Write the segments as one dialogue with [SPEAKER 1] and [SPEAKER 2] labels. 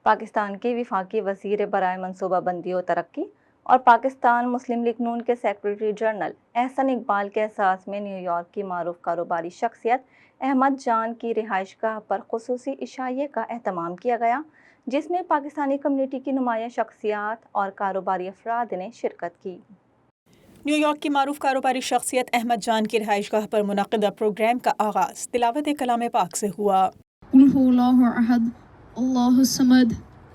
[SPEAKER 1] پاکستان کے وفاقی وزیر برائے منصوبہ بندی و ترقی اور پاکستان مسلم لیگ نون کے سیکرٹری جنرل احسن اقبال کے اعزاز میں نیو یارک کی معروف کاروباری شخصیت احمد جان کی رہائش گاہ پر خصوصی عشائیے کا اہتمام کیا گیا، جس میں پاکستانی کمیونٹی کی نمایاں شخصیات اور کاروباری افراد نے شرکت کی۔
[SPEAKER 2] نیو یارک کی معروف کاروباری شخصیت احمد جان کی رہائش گاہ پر منعقدہ پروگرام کا آغاز تلاوت کلام پاک سے ہوا۔
[SPEAKER 3] قل هو اللہ احد اللہ الصمد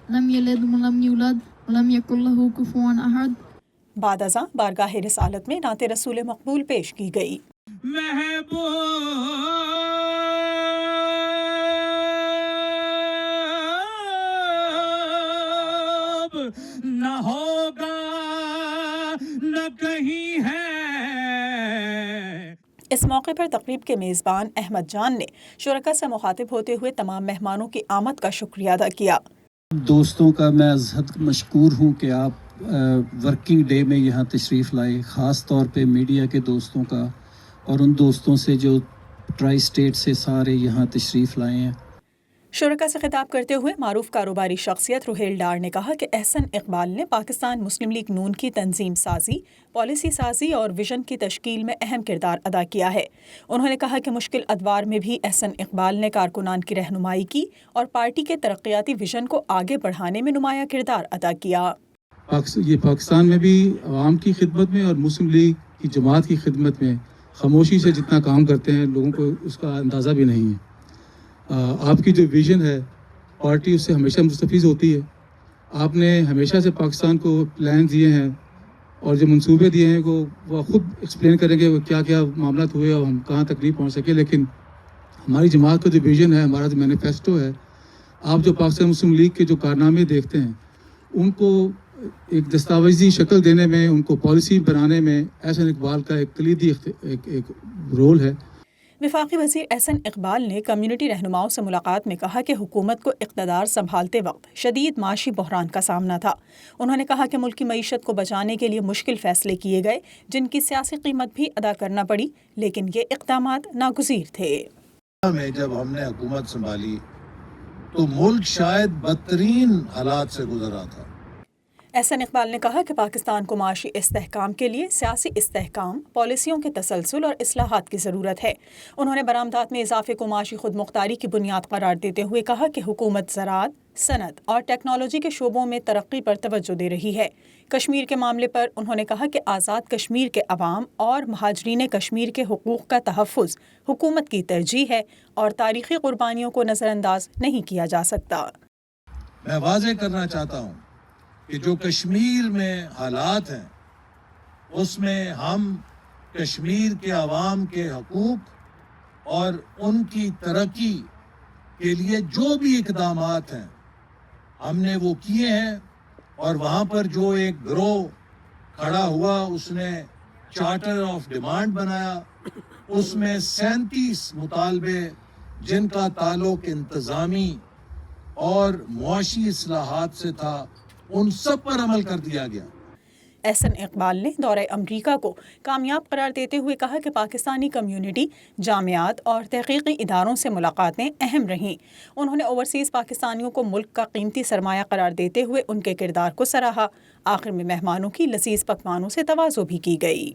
[SPEAKER 3] لم یلد ولم یولد ولم یکن له کفوا احد۔
[SPEAKER 2] بعد ازاں بارگاہ رسالت میں نعت رسول مقبول پیش کی گئی۔
[SPEAKER 4] محبوب نہ ہوگا نہ کہیں ہے۔
[SPEAKER 2] اس موقع پر تقریب کے میزبان احمد جان نے شرکاء سے مخاطب ہوتے ہوئے تمام مہمانوں کی آمد کا شکریہ ادا کیا۔
[SPEAKER 5] دوستوں کا میں از حد مشکور ہوں کہ آپ ورکنگ ڈے میں یہاں تشریف لائے، خاص طور پہ میڈیا کے دوستوں کا اور ان دوستوں سے جو ٹرائی اسٹیٹ سے سارے یہاں تشریف لائے ہیں۔
[SPEAKER 2] شرکاء سے خطاب کرتے ہوئے معروف کاروباری شخصیت روہیل ڈار نے کہا کہ احسن اقبال نے پاکستان مسلم لیگ نون کی تنظیم سازی، پالیسی سازی اور ویژن کی تشکیل میں اہم کردار ادا کیا ہے۔ انہوں نے کہا کہ مشکل ادوار میں بھی احسن اقبال نے کارکنان کی رہنمائی کی اور پارٹی کے ترقیاتی ویژن کو آگے بڑھانے میں نمایاں کردار ادا کیا۔
[SPEAKER 6] یہ پاکستان میں بھی عوام کی خدمت میں اور مسلم لیگ کی جماعت کی خدمت میں خاموشی سے جتنا کام کرتے ہیں، لوگوں کو اس کا اندازہ بھی نہیں ہے۔ آپ کی جو ویژن ہے، پارٹی اس سے ہمیشہ مستفیض ہوتی ہے۔ آپ نے ہمیشہ سے پاکستان کو پلان دیے ہیں اور جو منصوبے دیے ہیں وہ خود ایکسپلین کریں گے وہ کیا کیا معاملات ہوئے اور ہم کہاں تک نہیں پہنچ سکے، لیکن ہماری جماعت کا جو ویژن ہے، ہمارا جو مینیفیسٹو ہے، آپ جو پاکستان مسلم لیگ کے جو کارنامے دیکھتے ہیں ان کو ایک دستاویزی شکل دینے میں، ان کو پالیسی بنانے میں احسن اقبال کا ایک کلیدی ایک رول ہے۔
[SPEAKER 2] وفاقی وزیر احسن اقبال نے کمیونٹی رہنماؤں سے ملاقات میں کہا کہ حکومت کو اقتدار سنبھالتے وقت شدید معاشی بحران کا سامنا تھا۔ انہوں نے کہا کہ ملک کی معیشت کو بچانے کے لیے مشکل فیصلے کیے گئے جن کی سیاسی قیمت بھی ادا کرنا پڑی، لیکن یہ اقدامات ناگزیر تھے۔
[SPEAKER 7] جب ہم نے حکومت سنبھالی تو ملک شاید بدترین حالات سے گزر رہا تھا۔
[SPEAKER 2] احسن اقبال نے کہا کہ پاکستان کو معاشی استحکام کے لیے سیاسی استحکام، پالیسیوں کے تسلسل اور اصلاحات کی ضرورت ہے۔ انہوں نے برآمدات میں اضافے کو معاشی خود مختاری کی بنیاد قرار دیتے ہوئے کہا کہ حکومت زراعت، صنعت اور ٹیکنالوجی کے شعبوں میں ترقی پر توجہ دے رہی ہے۔ کشمیر کے معاملے پر انہوں نے کہا کہ آزاد کشمیر کے عوام اور مہاجرین کشمیر کے حقوق کا تحفظ حکومت کی ترجیح ہے اور تاریخی قربانیوں کو نظر انداز نہیں کیا جا سکتا۔
[SPEAKER 7] میں واضح کرنا چاہتا ہوں کہ جو کشمیر میں حالات ہیں اس میں ہم کشمیر کے عوام کے حقوق اور ان کی ترقی کے لیے جو بھی اقدامات ہیں ہم نے وہ کیے ہیں، اور وہاں پر جو ایک گروہ کھڑا ہوا اس نے چارٹر آف ڈیمانڈ بنایا، اس میں 37 مطالبے جن کا تعلق انتظامی اور معاشی اصلاحات سے تھا، ان سب پر عمل کر دیا گیا۔
[SPEAKER 2] احسن اقبال نے دورہ امریکہ کو کامیاب قرار دیتے ہوئے کہا کہ پاکستانی کمیونٹی، جامعات اور تحقیقی اداروں سے ملاقاتیں اہم رہیں۔ انہوں نے اوورسیز پاکستانیوں کو ملک کا قیمتی سرمایہ قرار دیتے ہوئے ان کے کردار کو سراہا۔ آخر میں مہمانوں کی لذیذ پکوانوں سے تواضع بھی کی گئی۔